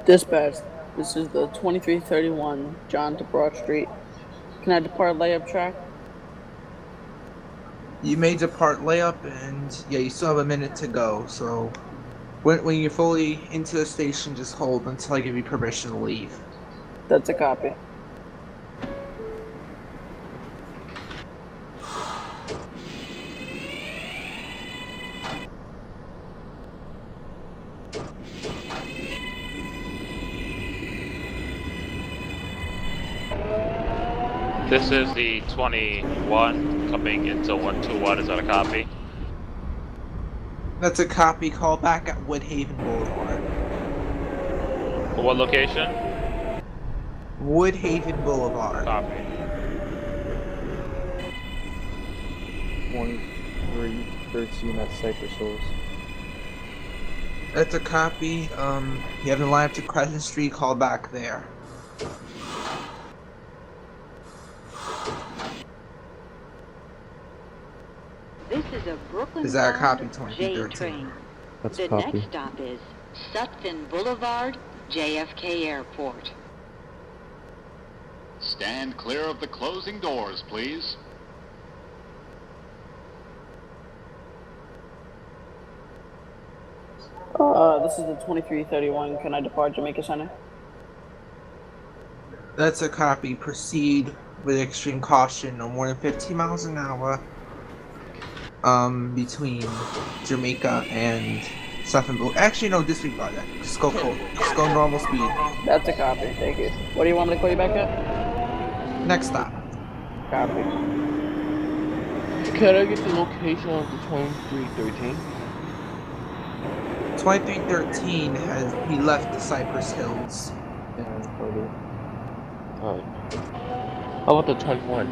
Dispatch, this is the 2331 John to Broad Street. Can I depart layup track? You may depart layup, and yeah, you still have a minute to go. So when you're fully into the station, just hold until I give you permission to leave. That's a copy. This is the 21 coming into 121. Is that a copy? That's a copy. Call back at Woodhaven Boulevard. What location? Woodhaven Boulevard. Copy. 2313 at Cypress Hills. That's a copy. You have the line up to Crescent Street. Call back there. This is a Brooklyn Is that a copy? J 2013. train. That's The a copy. next stop is Sutphin Boulevard, JFK Airport. Stand clear of the closing doors, please. This is the 2331. Can I depart Jamaica Center? That's a copy. Proceed with extreme caution. No more than 15 miles an hour. Between Jamaica and Sutphin Boulevard. Actually, no, disregard that. Just go cold. Just go normal speed. That's a copy. Thank you. What do you want me to call you back at? Next stop. Copy. Can I get the location of the 2313? 2313 he left the Cypress Hills. Yeah, probably. Alright. How about the 21?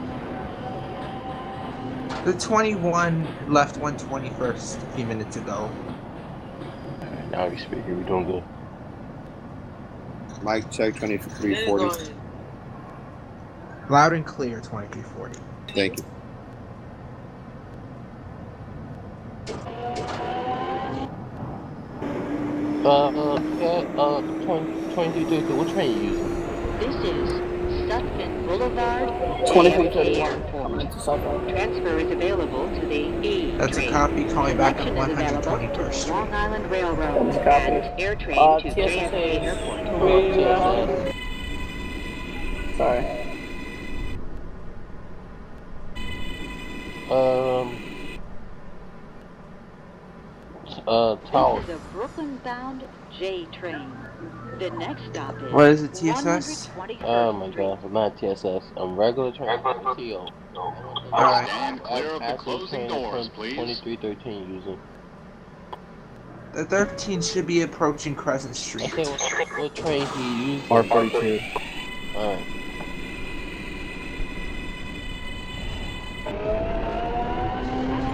The 21 left 121st a few minutes ago. Alright, now we speak. We're doing good. Mike, check 2340. Loud and clear, 2340. Thank you. Yeah, 2313, what train are you using? This is Sutphin Boulevard, JFK 2331. Coming Airport. into Suffolk. Transfer is available to the E That's a train. copy. Call me back at Connection is available 121st to Street. Long Island Railroad That's a copy. and air train to TSSA. JFK Airport. Sorry. Tower. This is a Brooklyn-bound J train. The next stop is What is it, TSS? 121st Oh my Street. god, not TSS. Regular train. TO. Alright. Stand clear of the Actual closing train, doors, please. 2313 using. The 13 should be approaching Crescent Street. Okay, what train he used? R42. Alright.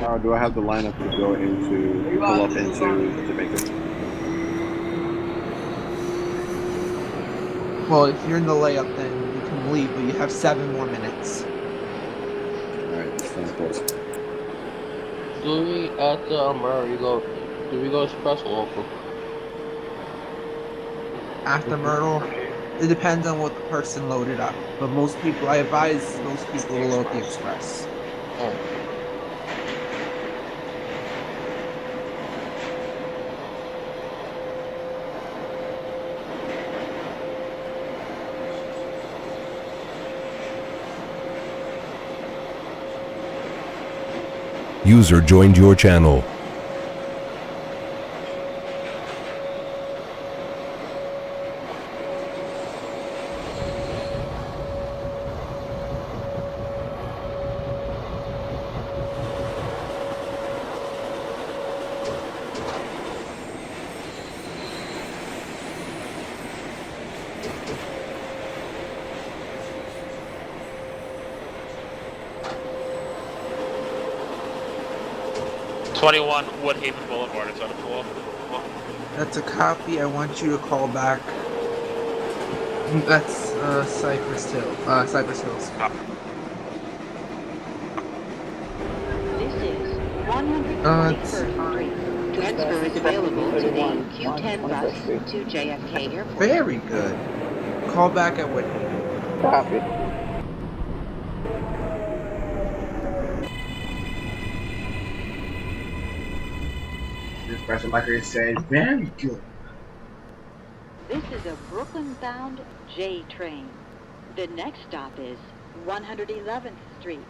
Now, do I have the lineup to go into, pull up into Jamaica? Well, if you're in the layup, then you can leave, but you have 7 more minutes. Alright, stand close. Do we at the Murray go? Do we go express or local? After Myrtle, it depends on what the person loaded up. But most people, I advise most people to load the express. Alright. User joined your channel. '21 Woodhaven Boulevard. It's on the floor. That's a copy. I want you to call back. That's Cypress Hills. This is 121st Street. Transfer is available to the 2331, Q10 bus 21st Street. to JFK Airport. Very good. Call back at Whithaven. Copy. Dispatcher Michael said, very good. This is a Brooklyn-bound J train. The next stop is 111th Street.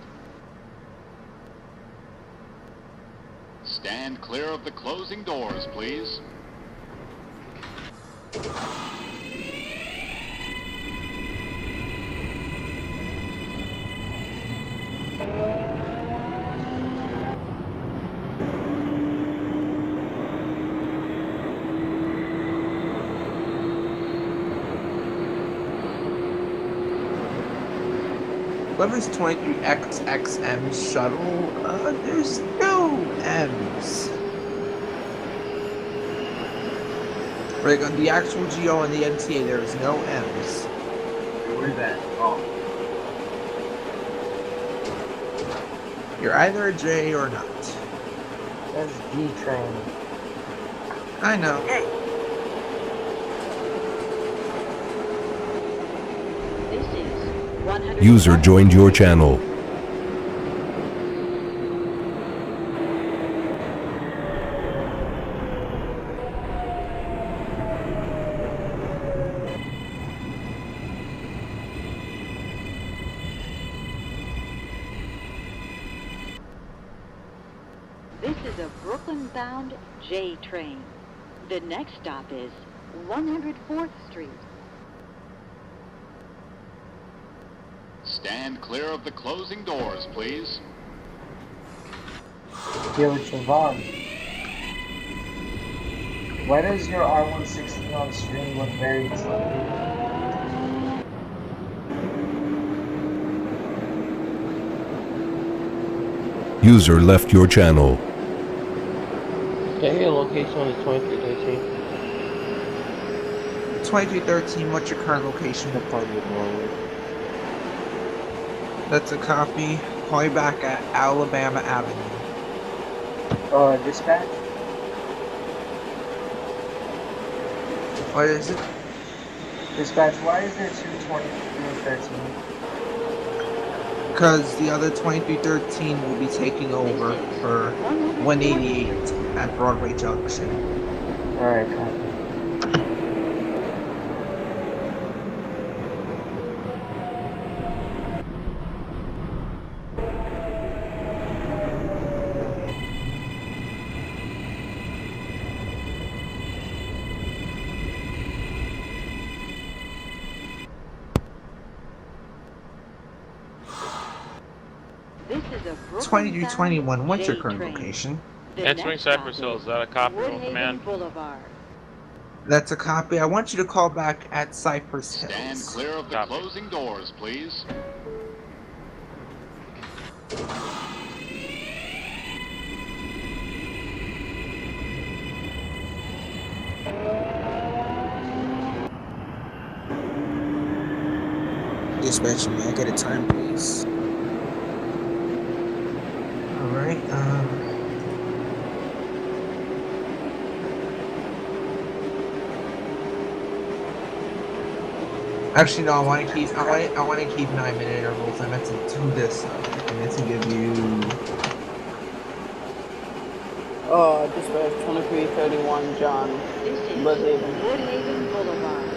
Stand clear of the closing doors, please. Whoever's 23XXM shuttle, there's no M's. Right, on the actual GO and the MTA, there is no M's. Where's that? Oh. You're either a J or not. That's D train. I know. This is 111th User joined your channel. This is a Brooklyn-bound J train. The next stop is 104th Street. Stand clear of the closing doors, please. Yo, Javon. Why does your R160 on screen look very tilted? User left your channel. Can I get a location on the 2313? 2313, what's your current location? What part of the Norwood? That's a copy. Call you back at Alabama Avenue. Dispatch? What is it? Dispatch, why is there two 2313? Because the other 2313 will be taking over for 188 at Broadway Junction. Alright, copy. This is a Brooklyn-bound 2321, what's your J current train. location? The Entering next stop Cypress Hills, is is that a copy from Woodhaven command? Boulevard. That's a copy. I want you to call back at Cypress Stand Hills. clear of the Copy. closing doors, please. Dispatch, may I get a time, please? Alright, actually, no, I want to keep 9-minute intervals. I meant to do this. I meant to give you. Dispatch 2331, John. This is Woodhaven. Woodhaven Boulevard.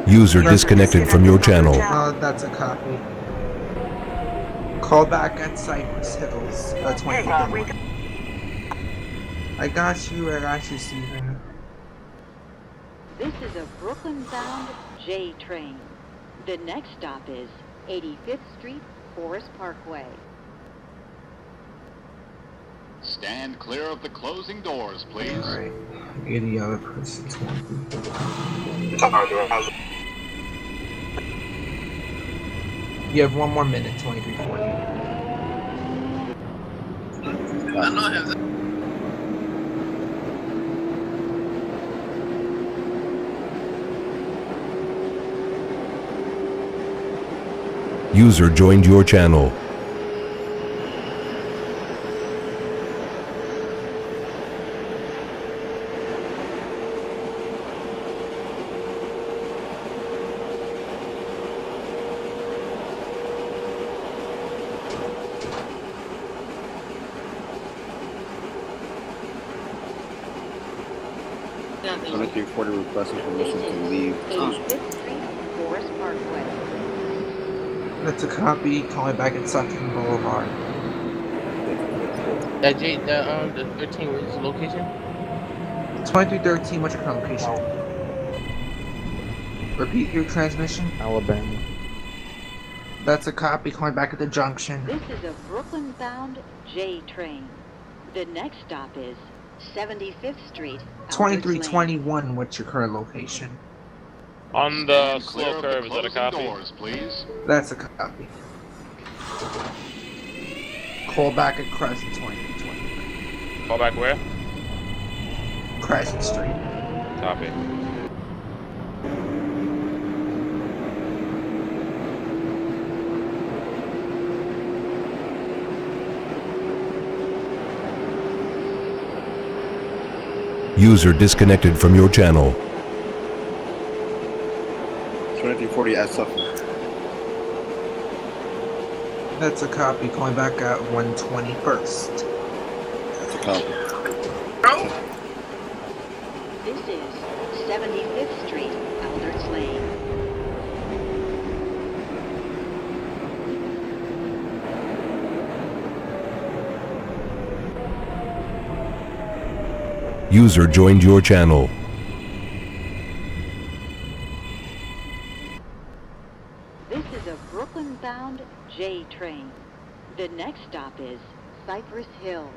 User disconnected from your channel. That's a copy. Call back at Cypress Hills. 2331. I got you, Stephen. This is a Brooklyn-bound J train. The next stop is 85th Street, Forest Parkway. Stand clear of the closing doors, please. Alright. Get the other person 20. You have 1 more minute, 2340. User joined your channel. 2340 requesting permission to leave station. 85th Street, Forest Parkway. That's a copy. Calling back at Sutton Boulevard. That the 13, where's the location? 2313, what's your current location? Repeat your transmission. Alabama. That's a copy. Calling back at the junction. This is a Brooklyn-bound J train. The next stop is 75th Street, Alberts Lane. 2321, what's your current location? On the Stand clear slow of the curve, is that a closing copy? doors, please. That's a copy. Call back at Crescent 2323. Call back where? Crescent Street. Copy. User disconnected from your channel. 2340 at Sutton. That's a copy. Calling back at 121st. That's a copy. This is 75th Street, Alberts Lane. User joined your channel. This is a Brooklyn-bound J train. The next stop is Cypress Hills.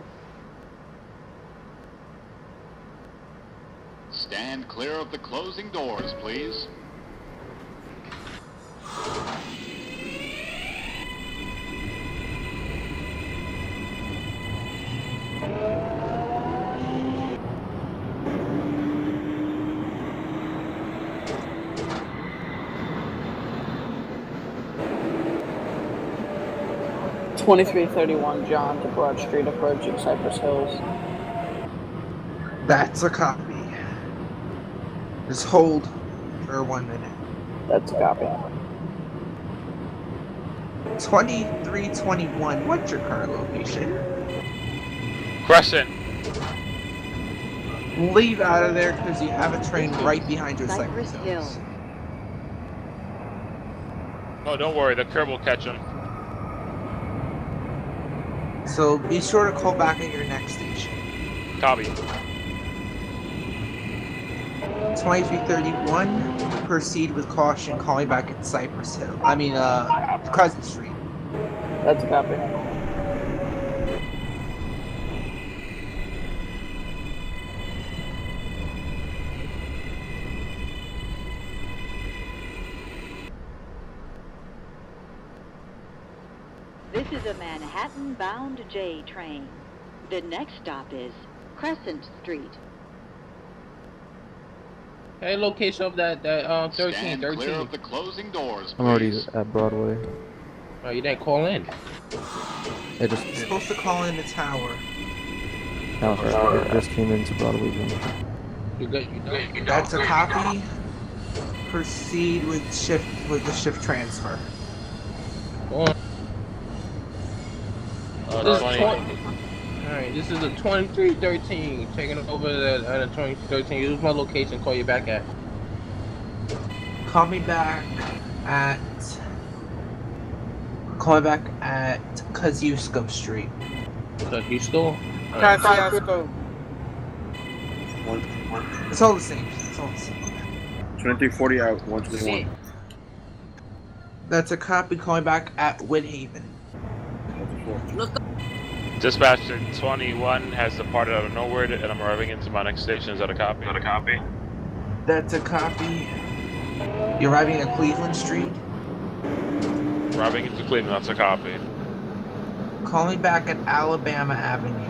Stand clear of the closing doors, please. $23.31 John to Broad Street approaching Cypress Hills. That's a copy. Just hold for 1 minute. That's a copy. 2321, what's your current location? Crescent. Leave out of there because you have a train right behind you at Cypress Hills. Oh, don't worry, the curb will catch him. So be sure to call back at your next station. Copy. 2331, proceed with caution, calling back at Cypress Hill. Crescent Street. That's a copy. This is a Manhattan-bound J train. The next stop is Crescent Street. Hey, location of that 13. Stand clear of the closing doors, I'm already please. at Broadway. Oh, you didn't call in. I just You're supposed to call in the tower. I just came into Broadway. You good? That's a copy. Proceed with the shift transfer. Go on. This is 20. Alright, this is a 2313. Taking over the 2313. Use my location. Call you back at. Call me back at Kosciuszko Street. Kosciuszko? Kosciuszko. It's all the same. It's all the same. 2340 out 121. That's a copy. Calling back at Woodhaven. Dispatcher 21 has departed out of nowhere, and I'm arriving into my next station. Is that a copy? That's a copy. You're arriving at Cleveland Street. Arriving into Cleveland. That's a copy. Calling back at Alabama Avenue.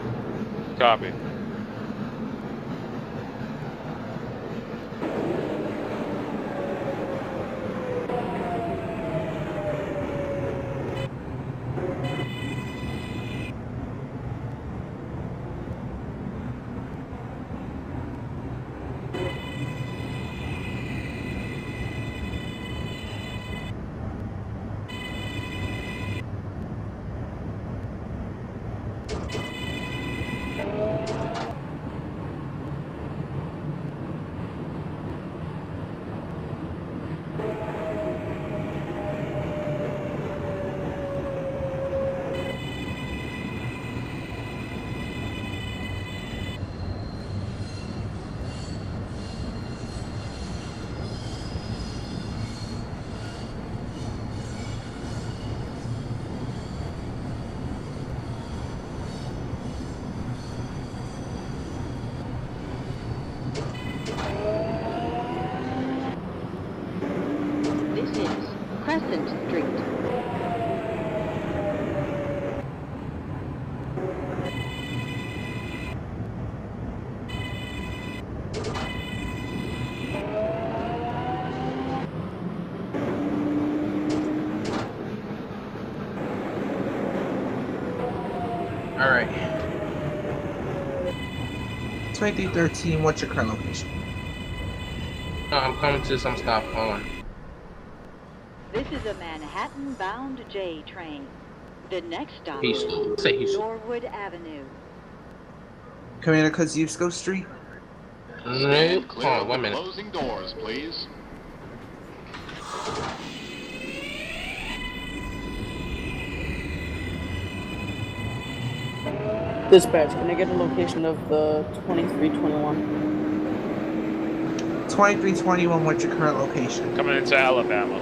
Copy. This is Crescent Street. All right. 2313, what's your current location? I'm coming to some stop. Hold on. This is a Manhattan-bound J train. The next stop is Houston. Say Houston. Norwood Avenue. Commander Kosciuszko Street. Nope. Stand clear Hold on, of 1 the minute. closing doors, please. Dispatch, can I get a location of the 2321? 2321, what's your current location? Coming into Alabama.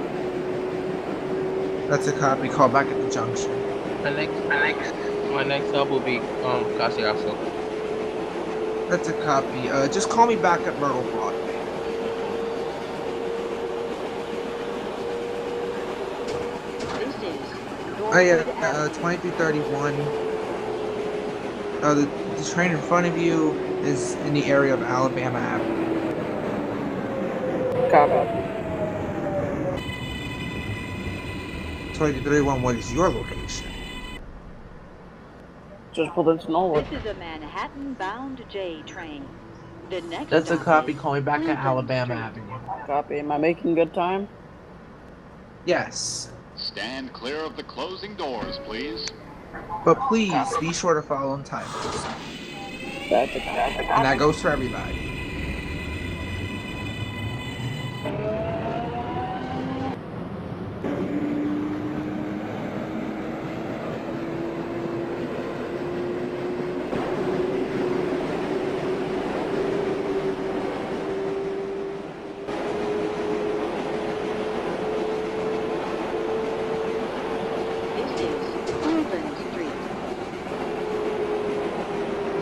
That's a copy. Call back at the junction. My next stop will be Kosciuszko. That's a copy. Just call me back at Myrtle Broadway. This is Oh yeah, Norwood Avenue. 2331. The train in front of you is in the area of Alabama Avenue. Copy. 2331, what is your location? Just pulled into Norwood. This is a Manhattan-bound J train. The next That's a stop copy. is Call me back at Cleveland Alabama Street. Avenue. Copy. Am I making good time? Yes. Stand clear of the closing doors, please. But please be sure to follow on timers. That's a copy. And that goes for everybody. This is Cleveland Street.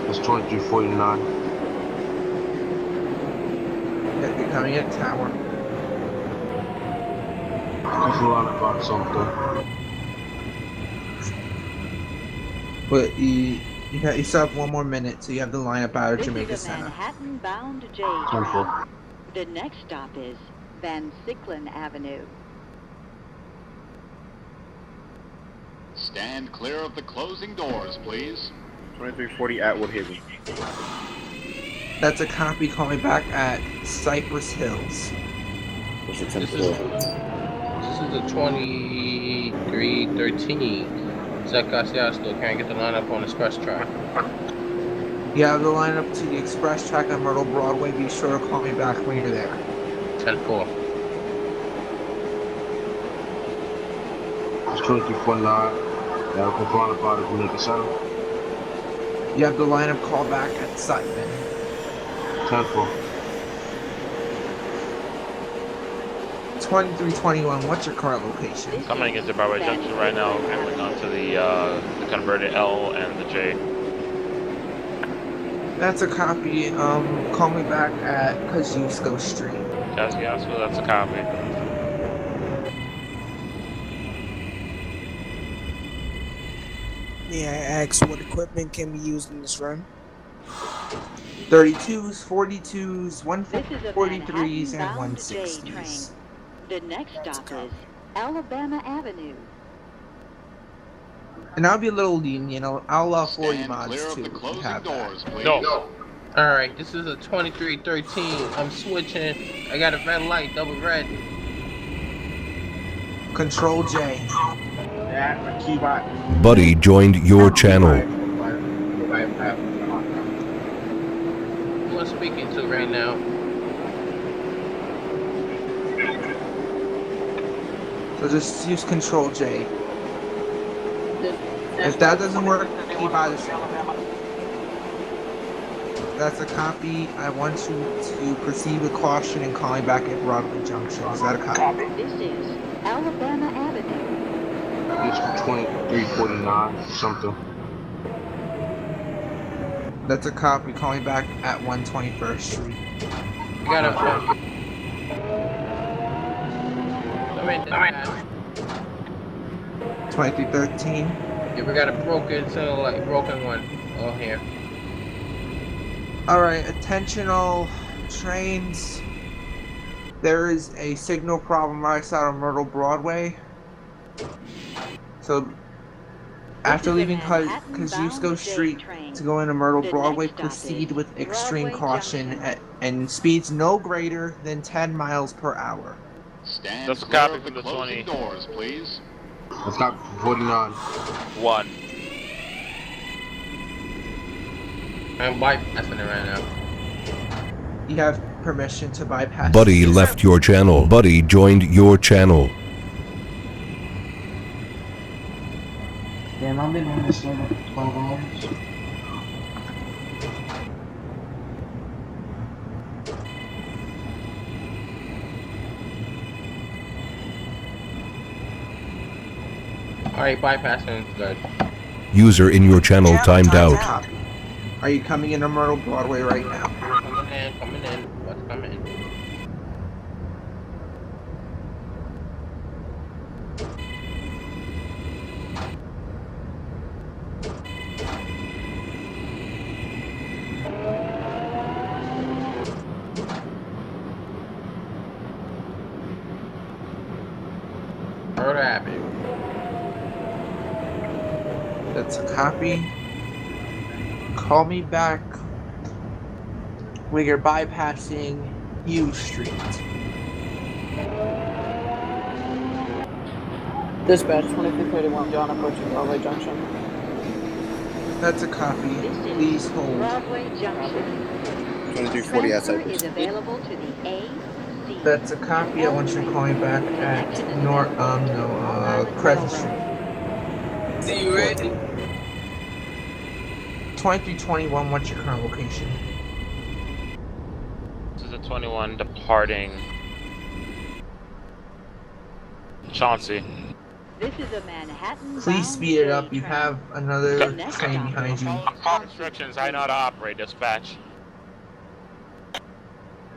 It's 2349. Yeah, you're coming in tower. There's a lot about something. But you still have 1 more minute, so you have the lineup out of This Jamaica is a Center. Manhattan-bound J Simple. train. The next stop is Van Cyclen Avenue. Stand clear of the closing doors, please. 2340 Atwood Haven. That's a copy. Call me back at Cypress Hills. What's the This temp is a 2313. Is that Kosciuszko? Can I get the lineup on express track? You have the lineup to the express track on Myrtle Broadway. Be sure to call me back when you're there. 10-4. It's 2349. What's wrong about it? Jamaica Center. You have the lineup. Call back at Sutton. 10-4. 2321. What's your current location? Coming into Broadway Junction right now, going onto the converted L and the J. That's a copy. Call me back at Kosciuszko Street. Kosciuszko, that's a copy. May I ask what equipment can be used in this run? 32s, 42s, This is a 143s, and Manhattan-bound J train. 160s. The next stop is Alabama Avenue. And I'll be a little lenient. I'll allow 40 Stand mods clear of too the if you closing have doors, that. please. No. Alright, this is a 2313. I'm switching. I got a red light, double red. Control J. Yeah, my keyboard. Buddy joined your channel. Who I'm speaking to right now? So just use Control J. If that doesn't work, keep out of sight. That's a copy. I want you to proceed with caution and call me back at Broadway Junction. Is that a copy? This is Alabama Avenue. It's 2349. Something. That's a copy. Call me back at 121st Street. I got a. Let in, dispatch. 2313. Yeah, we got a broken one. Oh, here. Alright, attention all trains. There is a signal problem right side of Myrtle Broadway. So after leaving Kosciuszko Street to go into Myrtle Broadway, proceed with extreme caution and speeds no greater than 10 miles per hour. Stand That's a clear copy of the from the closing 20. doors, please. Let's copy 49. 1. I'm bypassing it right now. You have permission to bypass. Buddy left your channel. Buddy joined your channel. Damn, I've been doing this for 12 hours. Alright, bypassing. Good. User in your channel timed out. Are you coming into Myrtle Broadway right now? Coming in. What's coming? What happened? That's a copy. Call me back when you're bypassing Hughes Street. Dispatch 2331, John approaching Broadway Junction. That's a copy. Please hold. Broadway Junction. 2340 outside. Transfer is available to the A, C. That's a copy. I want you to call me back at Crescent Street. See you ready? 2321, what's your current location? This is a 21 departing Chauncey. This is a Manhattan. Please speed it up. You have another train behind you. Follow instructions. I know how to operate, dispatch.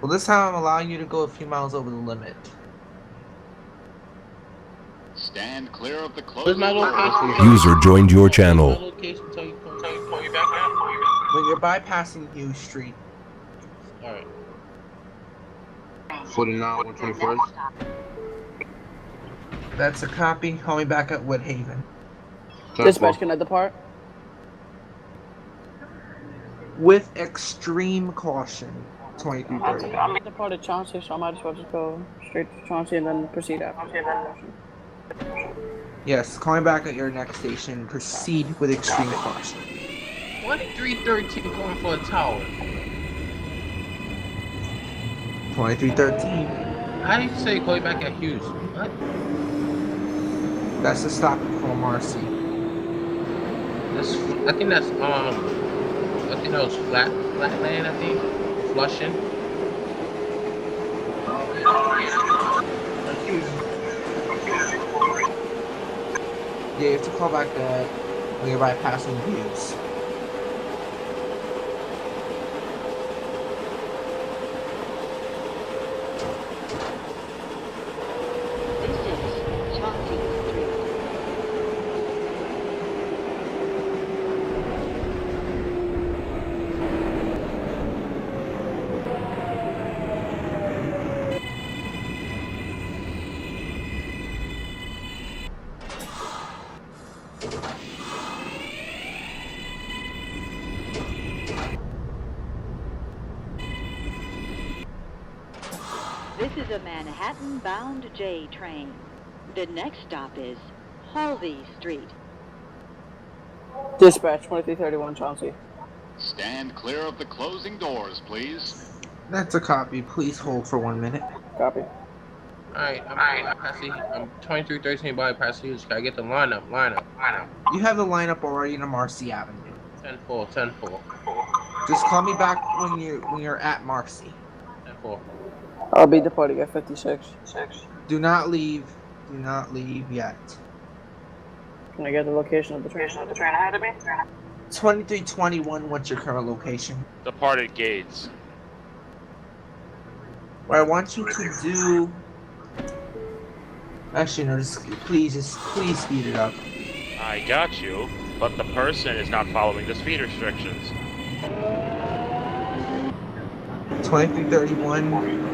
Well, this time I'm allowing you to go a few miles over the limit. Stand clear of the Where's closing my doors. location? User joined your channel. Location, tell you call you back now. When you're bypassing Hughes Street. Alright. 49, 121st. That's a copy. Call me back at Woodhaven. Dispatch, can I depart? With extreme caution. 2330. I'm at the part of Chauncey, so I might as well just go straight to Chauncey and then proceed after. Yes, call me back at your next station. Proceed with extreme caution. 2313 going for a tower. 2313. How do you say call you back at Hughes? What? That's the stop for Marcy. That's, I think that was Flatland, I think. Flushing. Yeah, you have to call back that when you're bypassing Hughes. This is Chauncey Street. This is a Manhattan-bound J train. The next stop is Halsey Street. Dispatch 2331, Chauncey. Stand clear of the closing doors, please. That's a copy. Please hold for 1 minute. Copy. Alright, I'm 2313 bypass Hughes. Can I get the lineup? You have the lineup already in Marcy Avenue. 10-4. Just call me back when you're at Marcy. 10-4. I'll be departing at 56. Do not leave. Do not leave yet. Can I get the location of the train ahead of me? 2321, what's your current location? Departed Gates. What I want you to do Actually, no, just please speed it up. I got you, but the person is not following the speed restrictions. 2331.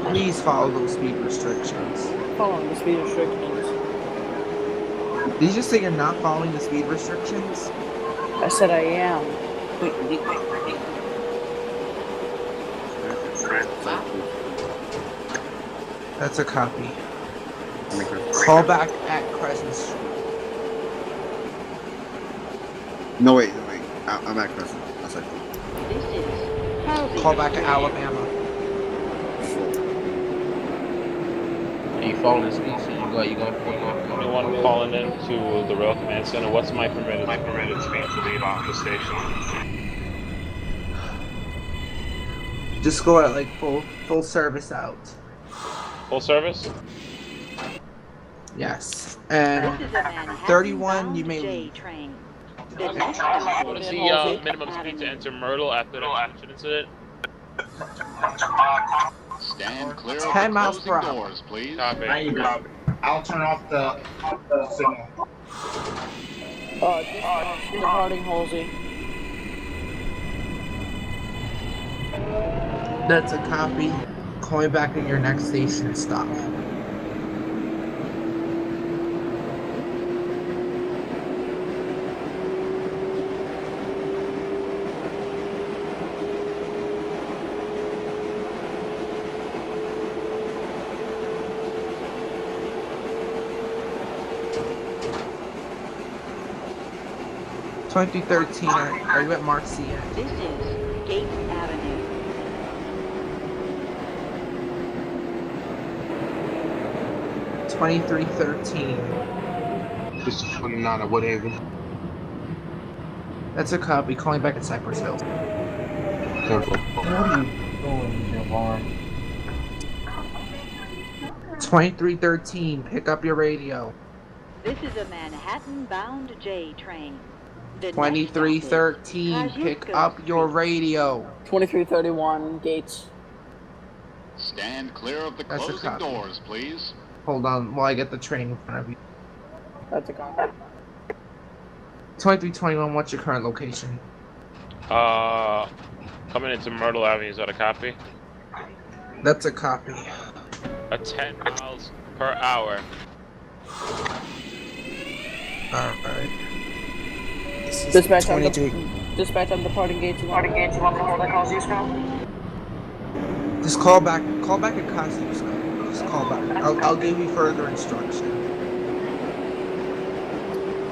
Please follow those speed restrictions. Following the speed restrictions. Did you just say you're not following the speed restrictions? I said I am. That's a copy. Call back at Crescent Street. No, wait. I'm at Crescent. Outside. Call back at Alabama. Are you following the speed? So you going? Anyone calling in to the Rail Command Center? What's my permitted speed to leave off the station? Just go at like full service out. Full service? Yes. And 31, you may leave. What is the minimum speed to enter Myrtle after the action incident? Stand clear of 10 the miles per closing hour. doors, please. Copy. I'll turn off the signal. Departing Halsey. That's a copy. Call me back at your next station stop. Are you at Marcy yet? This is Gate Avenue. 2313. This is 29 at Woodhaven. That's a copy. Call me back at Cypress Hills. Temple. What are you doing, Javon? 2313. Pick up your radio. This is a Manhattan-bound J train. The 2313. Pick up your radio. 2331 Gates. Stand clear of the That's a closing copy. doors, please. Hold on while I get the train in front of you. That's a copy. 2321. What's your current location? Coming into Myrtle Avenue, is that a copy? That's a copy. A 10 miles per hour. Alright. Dispatch on departing Gates. Just call back at Kosciuszko. Just call back. I'll give you further instruction.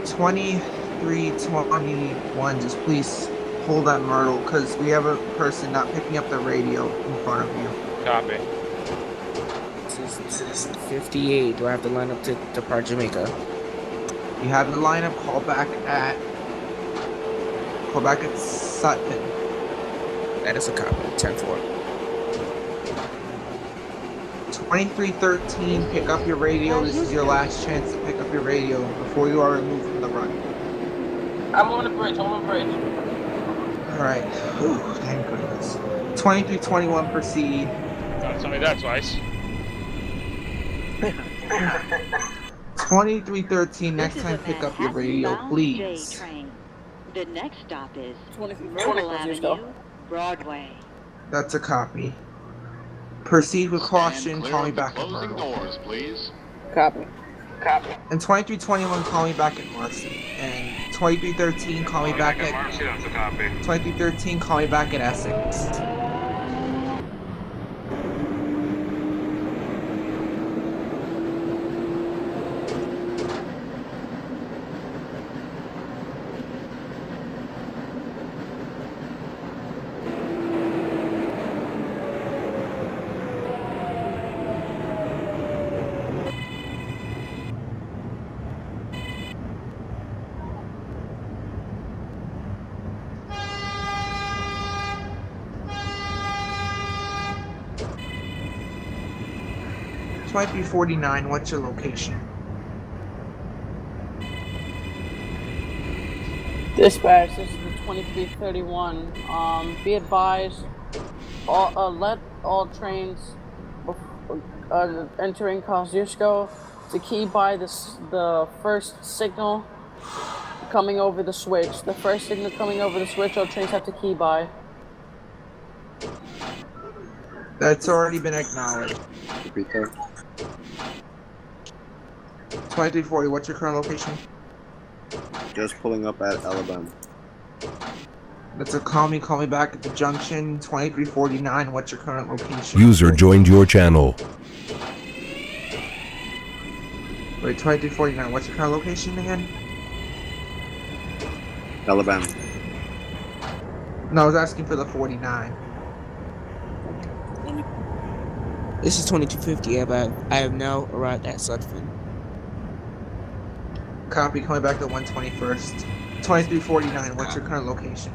2321, just please hold at Myrtle, because we have a person not picking up the radio in front of you. Copy. This is 58. Do I have to line up to depart Jamaica? You have the lineup. Call back at Sutton. That is a copy. 10-4. 2313, pick up your radio. This is your last chance to pick up your radio before you are removed from the run. I'm on the bridge. Alright. Thank goodness. 2321, proceed. Don't tell me that twice. 2313, next time pick up your radio, please. J train. The next stop is 23 Myrtle Avenue, Broadway. That's a copy. Proceed with caution. Call me back at Closing Myrtle. doors, please. Copy. And 2321, call me back at Marcy. And 2313, call me back at Marcy, that's a copy. 2313, call me back at Essex. Might be 49. What's your location? Dispatch, this is the 2331. Be advised, let all trains entering Kosciuszko to key by the first signal coming over the switch. The first signal coming over the switch, all trains have to key by. That's already been acknowledged. Repeat that. 2340, what's your current location? Just pulling up at Alabama. That's a call me back at the junction. 2349, what's your current location? User joined your channel. Wait, 2349, what's your current location again? Alabama. No, I was asking for the 49. This is 2250, but I have now arrived at Sutphin. Copy, coming back to 121st. 2349, what's your current location?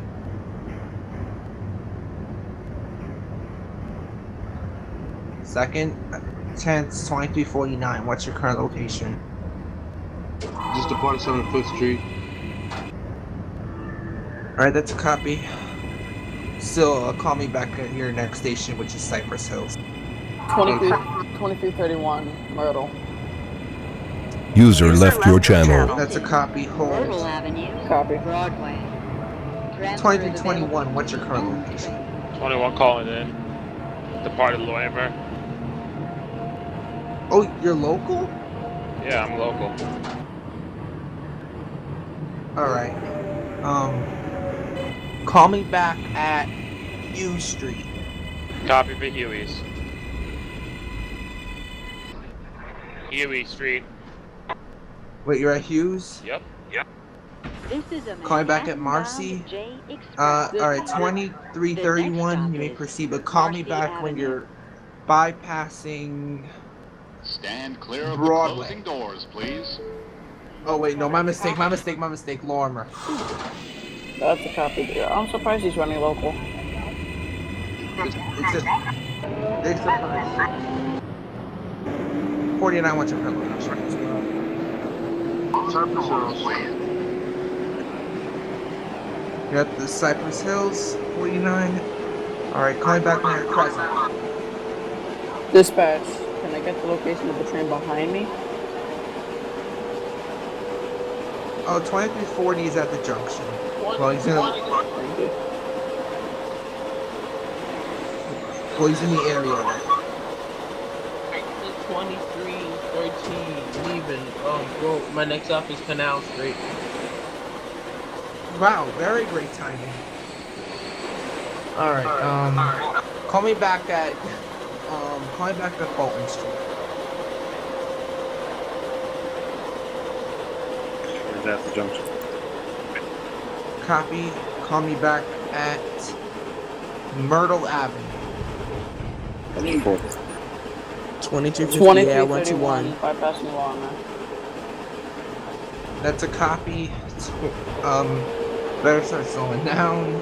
Second chance, 2349, what's your current location? Just departed 75th Street. Alright, that's a copy. Still, call me back at your next station, which is Cypress Hills. 2331, Myrtle. User left your channel. That's a copy. Hold. Myrtle Avenue, Copy. Broadway. 2321, what's your current location? 21 calling in. Departed Loimer. Oh, you're local? Yeah, I'm local. Alright. Call me back at U Street. Copy for Huey's. Huey Street. Wait, you're at Hughes? Yep. This is a Call me back at Manhattan-bound Marcy. J Express. Alright, 2331, you may proceed, but call me back when you're bypassing Stand clear of Broadway. the closing doors, please. Oh wait, no, my mistake, Lorimer. That's a copy. I'm surprised he's running local. It's a surprise. 49, what's your current location? Cypress Hills. You're at the Cypress Hills, 49. Alright, call me back when you're present. Dispatch, can I get the location of the train behind me? Oh, 2340 is at the junction. Well, he's in the area. 2313 leaving. Bro, my next stop is Canal Street. Wow, very great timing. Alright, call me back at Fulton Street. Where's at the junction? Copy, call me back at Myrtle Avenue. That's important. 2250, yeah, 121. Bypassing Longman. That's a copy. Better start slowing down.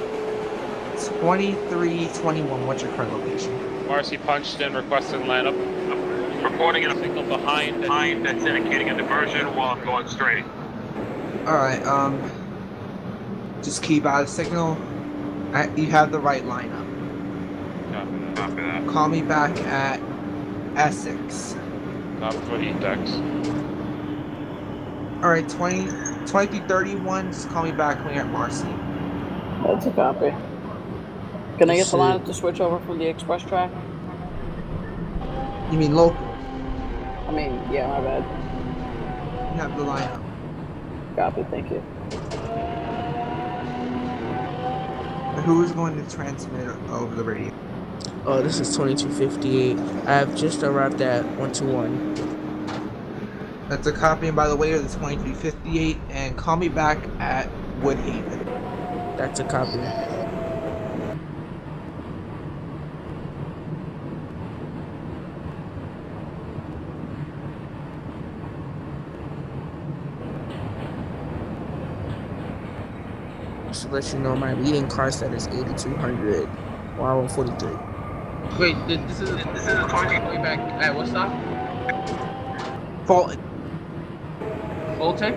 2321, what's your current location? Marcy punched in, requesting lineup. Reporting a signal behind that's indicating a diversion while I'm going straight. Alright, just keep out of signal. You have the right lineup. Copy that. Call me back at Essex. Copy for E-Dex. Alright, 2331, just call me back when you're at Marcy. That's a copy. Can I get the lineup to switch over from the express track? You mean local? I mean, yeah, my bad. You have the lineup. Copy, thank you. Who is going to transmit over the radio? Oh, this is 2258. I have just arrived at 121. That's a copy, and by the way, of the 2358, and call me back at Woodhaven. That's a copy. Just to let you know, my leading car set is 8200. Wow, 43. Wait, this is a 20 way back at what stop? Fulton. Fulton?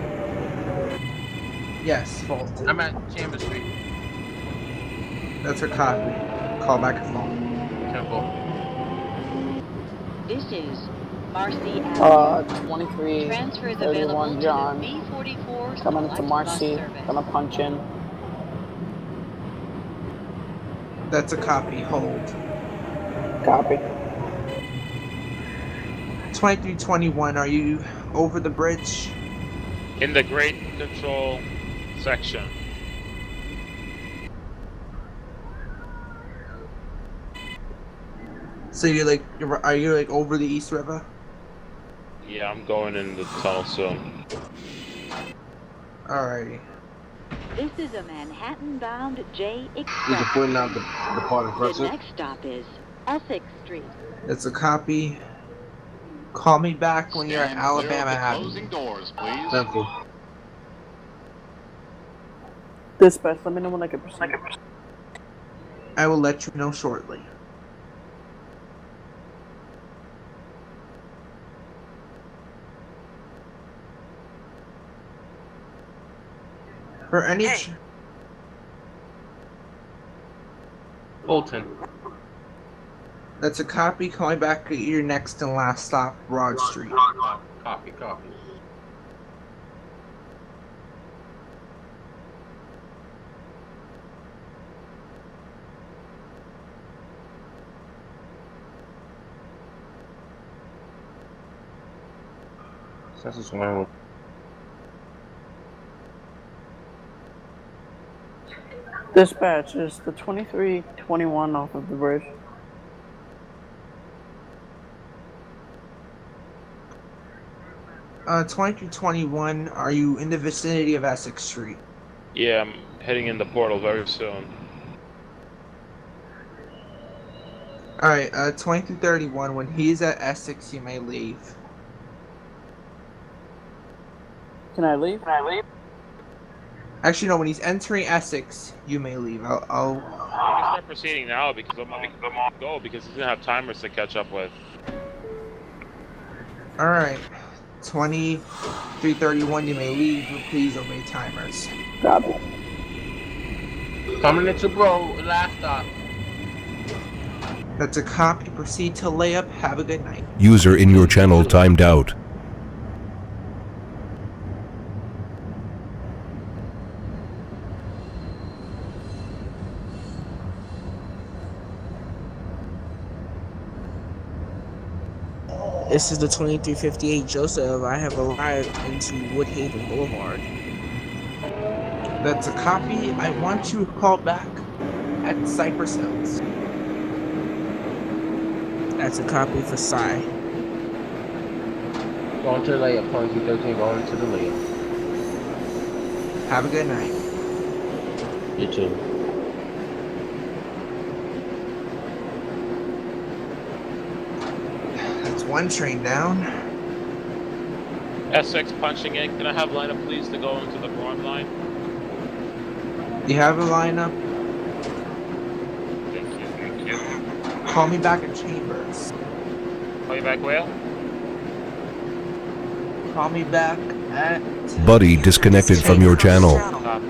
Yes, Fulton. I'm at Chambers Street. That's a copy. Call back at Fulton. Careful. This is Marcy Avenue. 23, Transfers 31 available John. to the B44 Coming into Select Marcy. Bus Service. Gonna punch in. That's a copy. Hold. Copy. 2321, are you over the bridge? In the Great Control section. So are you like over the East River? Yeah, I'm going in the tunnel soon. Alrighty. This is a Manhattan-bound J He's Express. pointing out the part of The Crescent. next stop is Essex Street. That's a copy. Call me back when you're at Stand clear of Alabama the Avenue. closing doors, please. Thank you. Dispatch, let me know when I can proceed. I will let you know shortly. For any Bolton. That's a copy. Call me back at your next and last stop, Broad Street. Copy, copy. This is one. Dispatch is the 2321 off of the bridge. Uh, 2321, are you in the vicinity of Essex Street? Yeah, I'm heading in the portal very soon. Alright, 2331, when he's at Essex, you may leave. Can I leave? Actually, no, when he's entering Essex, you may leave. I'll... You can start proceeding now because I'm on go because he's gonna have timers to catch up with. Alright. 2331, you may leave, but please obey timers. Copy. Coming into Bro, last stop. That's a copy. Proceed to layup. Have a good night. User in your channel timed out. This is the 2358 Joseph. I have arrived into Woodhaven Boulevard. That's a copy. I want you to call back at Cypress Hills. That's a copy for Psy. Going to the layup, 2213, going to the layup. Have a good night. You too. That's one train down. SX punching in. Can I have lineup please to go into the Broad line? You have a lineup? Thank you. Call me back at Chambers. Call you back where? Call me back at... Buddy disconnected from your channel. Copy.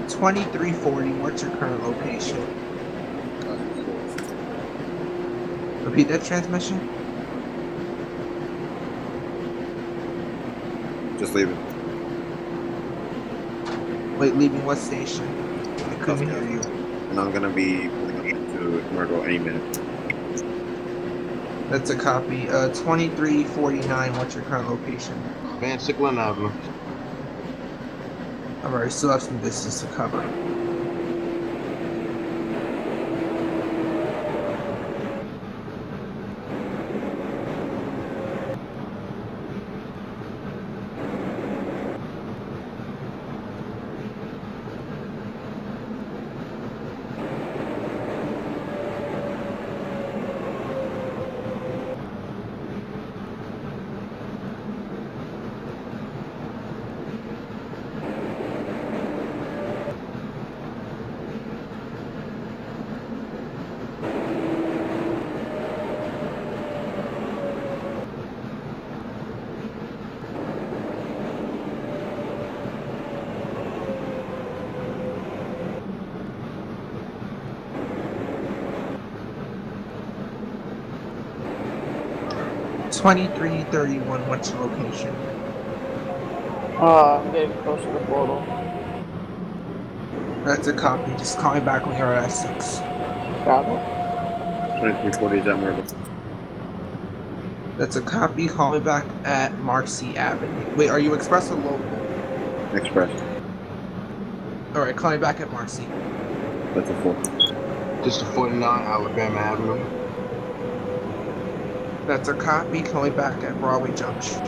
$23.40. What's your current location? Repeat that transmission. Just leaving. Wait, leaving what station? I couldn't hear you. And I'm gonna be pulling up into Myrtle any minute. That's a copy. 2349. What's your current location? Van Sickland Avenue. Alright, still have some distance to cover. 2331, what's your location? I'm getting close to the portal. That's a copy. Just call me back when you're at S6. Got it. 2340 is at Myrtle. That's a copy. Call me back at Marcy Avenue. Wait, are you express or local? Express. Alright, call me back at Marcy. That's a 4. Just a 49 Alabama Avenue. That's a copy. Call me back at Broadway Junction.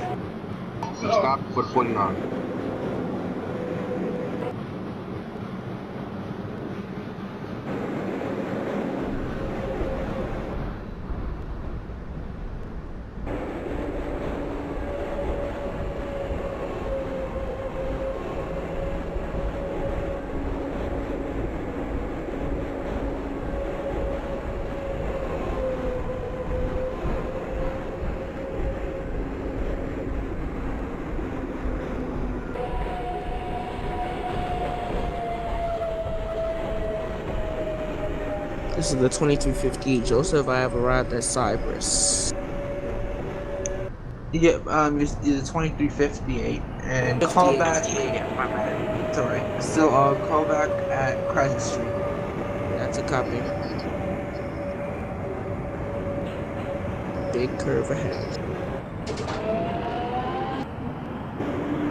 Stop for the 49. This is the 2358 Joseph. I have arrived at Cypress. Yeah, it's 2358. And call back. Yeah, my bad. It's alright. So, call back at Crescent Street. That's a copy. Big curve ahead.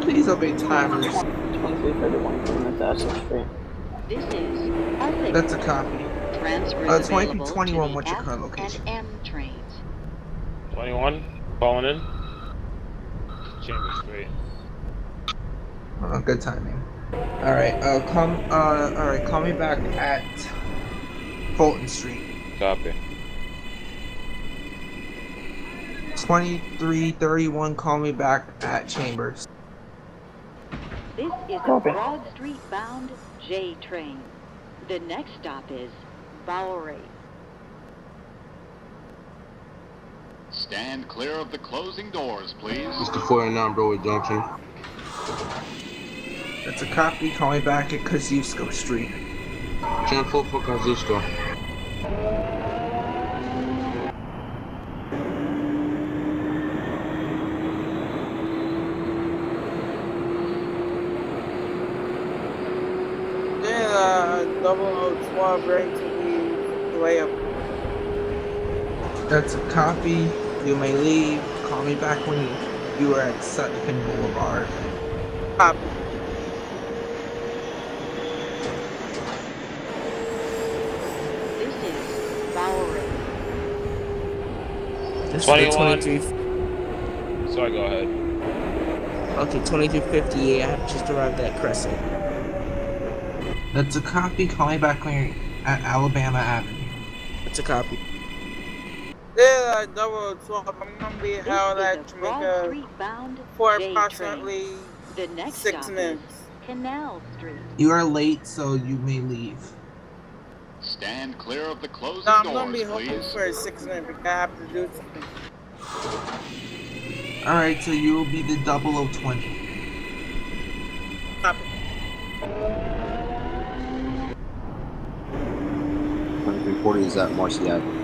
Please obey timers. 2331 coming into Essex Street. This is Essex. That's a copy. Transfers available 2321, to what's the your current F location? and M trains. 21, falling in. Chamber Street. Good timing. Alright, call me back at Fulton Street. Copy. 2331, call me back at Chambers. This is a Broad Street bound J train. The next stop is Bowery. Stand clear of the closing doors, please. Just a 49 Broadway Junction. That's a copy. Call me back at Kosciuszko Street. 10-4 for Kosciuszko. Then 0012 ready to leave way up. That's a copy. You may leave. Call me back when you are at Sutton Boulevard. Copy. This is Bowery. This 21. is the 23. Sorry, go ahead. Okay, 2358. I have just arrived at Crescent. That's a copy. Call me back when you're at Alabama Avenue. That's a copy. Yeah, 0012. I'm gonna be held at Jamaica for approximately The next 6 stop minutes. is Canal Street. You are late, so you may leave. Stand clear of the closing No, I'm doors, gonna be home please. for 6 minutes because I have to do something. Alright, so you will be the 0020. Copy. 2340 is at Marcy Avenue.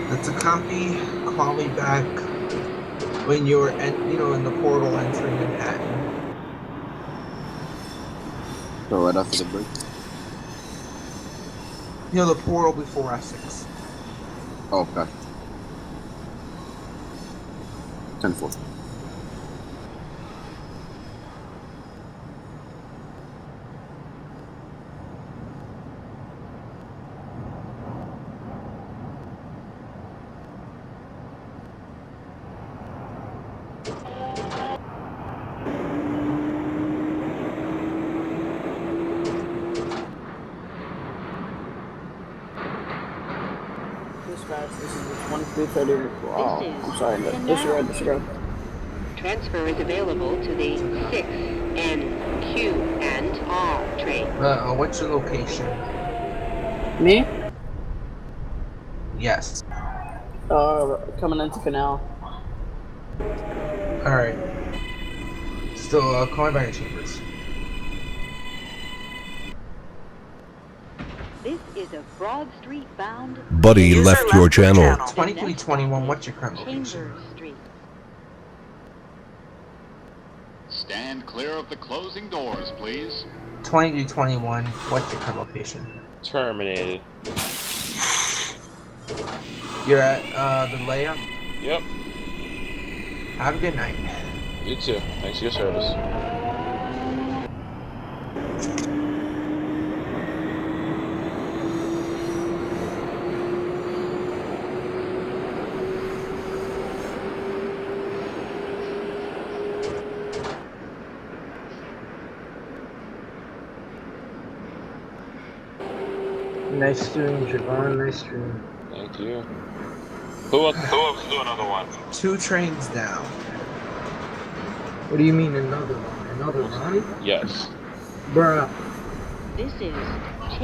That's a copy. Call me back when you're in the portal entering Manhattan. So right after the break. The portal before Essex. Oh, okay. 10-4. Dispatch, this is the 2330. Oh, I'm sorry, disregard. Transfer is available to the 6 N, Q, and R train. What's your location? Me? Yes. Coming into Canal. Alright. Still, call me back at Chambers. This is a Broad Street bound. Buddy left your channel. 2321, what's your current location? Chambers Street. Stand clear of the closing doors, please. 2321, what's your current location? Terminated. You're at the layup? Yep. Have a good night. You too. Thanks for your service. Nice stream, Javon. Nice stream. Thank you. Who wants to do another one? 2 trains down. What do you mean another one? Another run? Yes. Bruh. This is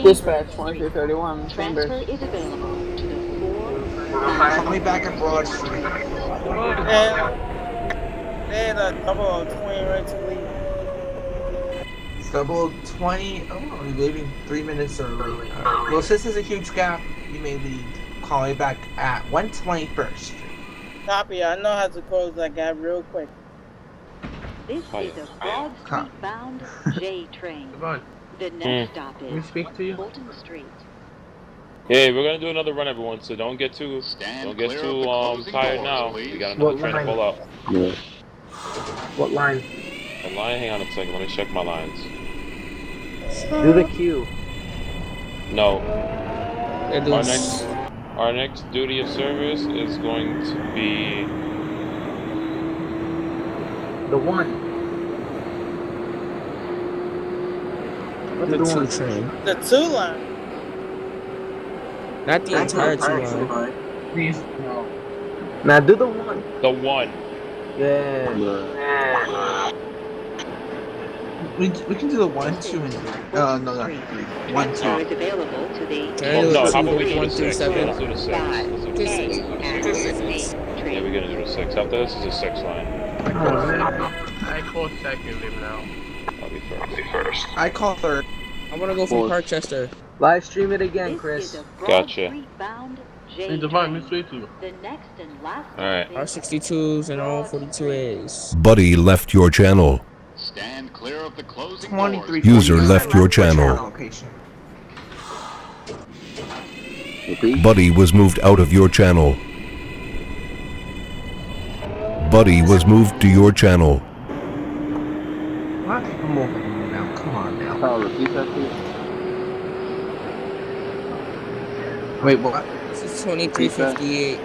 Dispatch 2331, Chambers. Transfer is available to the 4. Call me back at Broad Street. There's a double of 20 right to leave. Double 20. Oh, you're leaving 3 minutes early. Well, since there's a huge gap, you may leave. Call me back at 121st Street. Copy. I know how to close that gap real quick. This is a Broad Street bound J train. The next stop is Fulton Street. Hey, we're gonna do another run, everyone. So don't get too tired now. We got another train to pull out. Yeah. What line? The line. Hang on a second. Let me check my lines. Do the queue. No. Our next duty of service is going to be the 1. The 2 train. The 2 line. Not the entire 2 line. Please, no. Now do the 1. The 1. Yeah. We can do the 1, 2, and 3. No, 1, 2. Available to the No, how about we do the 6? 7. Let's do the 6. Yeah, we're gonna do the 6. After this is a 6 line. I call second now. I'll be first. I call third. I want to go from Parkchester. Live stream it again, Chris. Gotcha. Hey, Divine, Miss Tracy. The next and last Alright. R62s and R42As. Buddy left your channel. Stand clear of the closing 23. User left your channel. Buddy was moved out of your channel. Buddy was moved to your channel. What? I'm moving now. Come on now. Repeat that, please. Wait, what? This is 2358.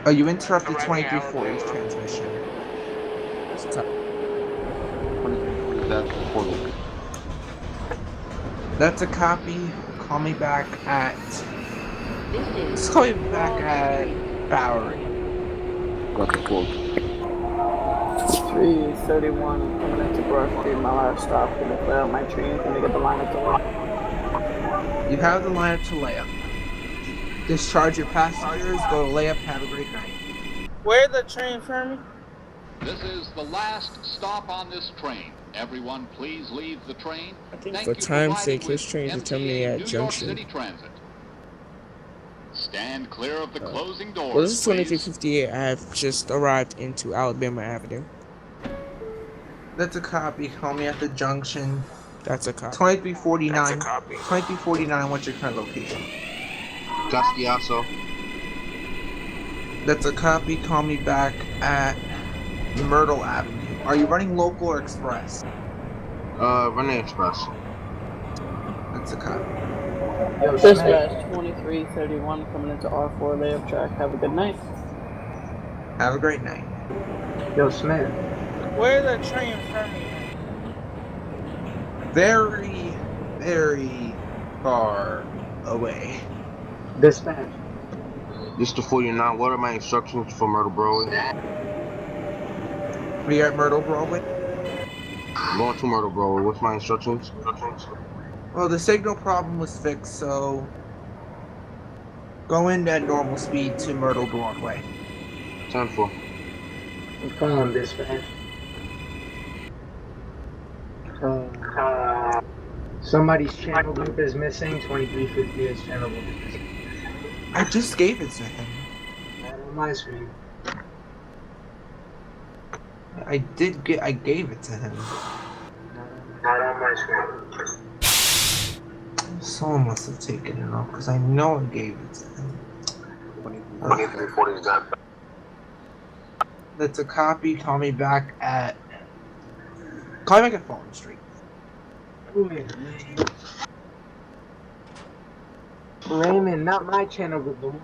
Oh, you interrupted 2340's transmission. That's a copy. Call me back at. Let's call me back at Bowery. Got the quote. 331 coming into Broad Street. My last stop. Gonna clear out my train. Gonna get the line up to layup. You have the lineup to layup. Discharge your passengers. Go to layup. Have a great night. Where's the train for me? This is the last stop on this train. Everyone, please leave the train. I think for time's sake, this train is terminating at Junction. Stand clear of the closing doors. Well, this is 2358. I have just arrived into Alabama Avenue. That's a copy. Call me at the junction. That's a copy. 2349. That's a copy. 2349. What's your current location? Castiaso. That's a copy. Call me back at Myrtle Avenue. Are you running local or express? Running express. That's a copy. Dispatch 2331 coming into R4 layup track. Have a good night. Have a great night. Yo, Smith. Where's the train for me? Very, very far away. Dispatch. Just to fool you now, what are my instructions for Myrtle Broadway? We are at Myrtle Broadway. Going to Myrtle Broadway. What's my instructions? Well, the signal problem was fixed, so go in at normal speed to Myrtle Broadway. 10-4. Come on, dispatch. Somebody's channel group is missing. 2350 is channel group missing. I just gave it to him. Not on my screen. I gave it to him. Not on my screen. Someone must have taken it off because I know I gave it to him. 2340 is done. That's a copy. Call me back at Fulton Street. Raymond, not my channel group. The one